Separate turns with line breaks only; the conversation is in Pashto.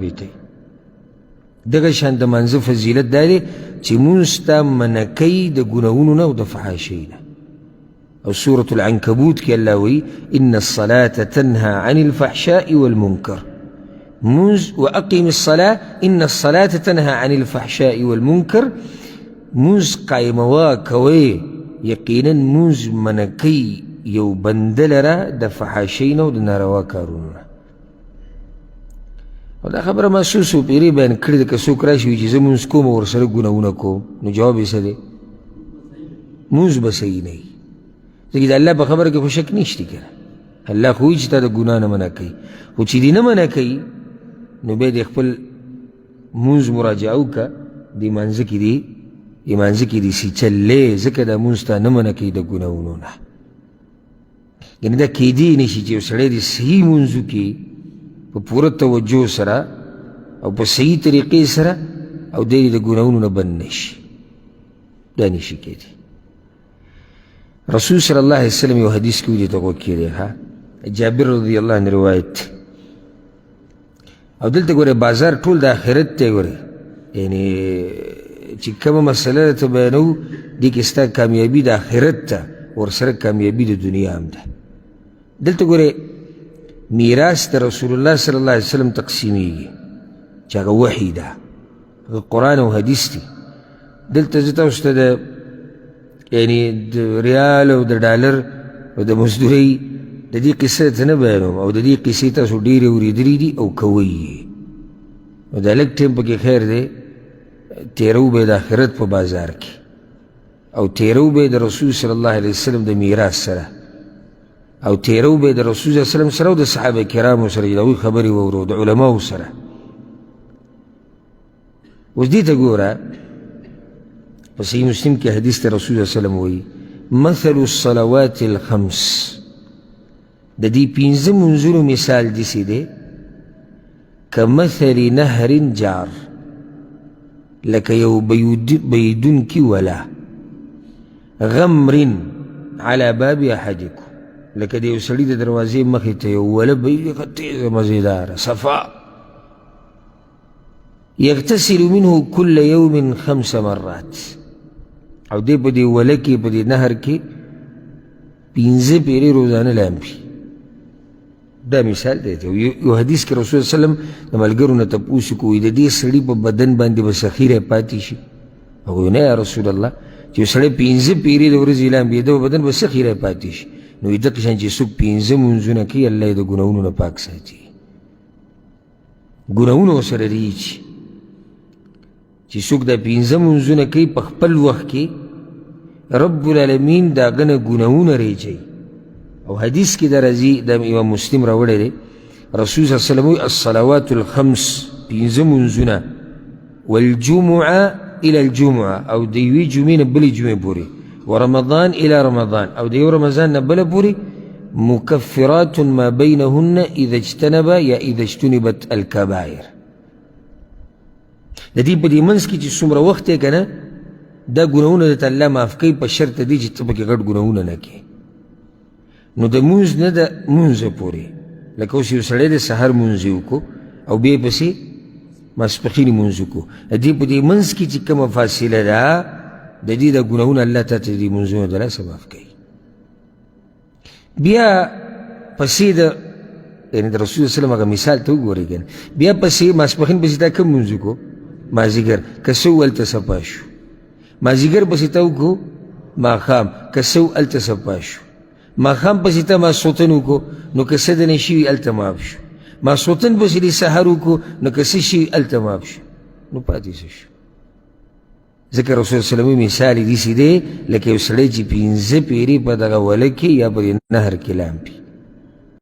باندې کوي. دغه شان د منځه فضیلت دا دی چې مونځ ته منع کوي د ګناهونو نه او د فحاشۍ نه. او سورة العنکبوت کې الله وایي ان الصلاة تنهى عن الفحشاء والمنکر. مونځ واقم الصلاة ان الصلاة تنهى عن الفحشاء والمنکر. مونځ قایموه کوئ، یقینا مونځ منع کوي یو بنده لره د فحاشۍ نه او د ناروا کارونو نه. او دا خبره ما څو څو پیرې بیان کړې ده. که څوک راشي وایي چې زه مونځ کوم او ورسره ګناهونه کوم، نو جواب یې څه دی؟ مونځ به صحیح نه وي، ځکه د الله په خبره کې خو شک نشته که نه. الله خو وایي چې تا د ګناه نه منع کوي، خو چې دې نه منع کوي نو بیا د خپل مونځ مراجعه وکړه. دې مانځه کې دې سي چلې، ځکه دا مونځ تا نه منع کوي د ګناهونو نه. یعنې دا کیدی نشي چې یو سړی د صحیح مونځ وکړي په پوره توجه سره او په صحیح طریقې سره او دی د ګناهونو نه بند نشي. دا نشي کېدی. رسول صلی الله علیه وسلم یو حدیث کې ودې ته غوږ کېدی، جابر رضی الله عنه روایت. او دلته ګوره بازار ټول د آخرت دی. ګوره یعنې چې کومه مسله ته بیانو دې کې ستا کامیابي د آخرت ته ورسره کامیابي د دنیا هم ده. دلته ګوره میراث د رسول الله صلی الله علیه وسلم تقسیمیږي چې هغه وحی ده، هغه قرآن او حدیث دي. دلته زه تاسو ته د یعنې د ریال او د ډالر او د مزدورۍ د دې قصه ته نه بیانوم، او د دې قصې تاسو ډېرې اورېدلې دي او کوئ یې. نو دا لږ ټیم پکې خیر دی، تېرو به د آخرت په بازار کې، او تېرو به د رسول صلی الله علیه وسلم د میراث سره، او تېرو به د رسول صلی الله علیه وسلم سره او د صحابه کرامو سره د هغوی خبرې واورو، د علماو سره. اوس دې ته ګوره په صحیح مسلم کې حدیث ته رسول صلی الله علیه وسلم وایي مثل الصلوات الخمس، د دې پنځه منځونو مثال داسې دی کمثل نهر جار، لکه یو بهیدونکي ولا، غمر على باب احدکم، لکه د یو سړي د دروازې مخې ته یو وله بهیږي ښه تیزه مزېداره صفا، یغتسل منه کل یوم 5 مرات، او دی په دې وله کې په دې نهر کې 5 پیرې روزانه لامبي. دا مثال دی. یو حدیث کې رسول صلی الله علیه وسلم د ملګرو نه تپوس کوي د دې سړي په بدن باندې به سخیره پاتې شي؟ هغوی نه یا رسول الله، چې یو سړی 5 پیرې د ورځې لامبي د بدن به سخیره پاتې شي. نو دغه شان چې څوک 5 منځونه کوي الله یې د ګناهونو نه پاک ساتي. ګناهونه ورسره ریچي چې څوک دا 5 منځونه کوي په خپل وخت کې رب العالمین د هغه نه ګناهونه ریچي. او حدیث کې دا راځي، د امام مسلم راوړی دی، رسول صلی الله علیه وسلم وایي الصلوات الخمس، 5 منځونه، والجمعه الى الجمعه، او د یوې جمعې نه بلې جمعې پورې، ورمضان الى رمضان، او د یو رمضان نه بله پورې، مکفرات ما بینهن اذا اجتنب یا اذا اجتنبت الکبائر. د دې په دې منځ کې چې څومره وخت یې که نه دا ګناهونه درته الله معاف کوي، په شرط دی چې ته پکې غټ ګناهونه نه کوې. نو د مونځ نه د مونځه پورې، لکه اوس یو سړی د سهار مونځ یې وکړو او بیا یې پسې ماسپښین مونځ وکړو، د دې په دې منځ کې چې کومه فاصله ده د دې د ګناهونه الله تا ته دې منځونه د لاسه معاف کوي. بیا پسې د یعنې د رسول صلی الله علیه وسلم هغه مثال ته وګورئ که نه، بیا پسې ماسپښین پسې تا کوم مونځ وکړو؟ مازدیګر، که څه هلته صفا شو. مازدیګر پسې تا وکړو ماښام، که څه هلته صفا شو. ماښام پسې ته ماسخوتن وکړو، نو که څه دنې شوي هلته معاف شو. ماسخوتن پسې دې سحر وکړو، نو که څه شوي هلته معاف شو. نو پاتې څه شو؟ ځکه رسول صلی الله علیه وسلم مثال یې داسې دی لکه یو سړی چې 5 پیرې په دغه وله کې یا په نهر کې لامبي.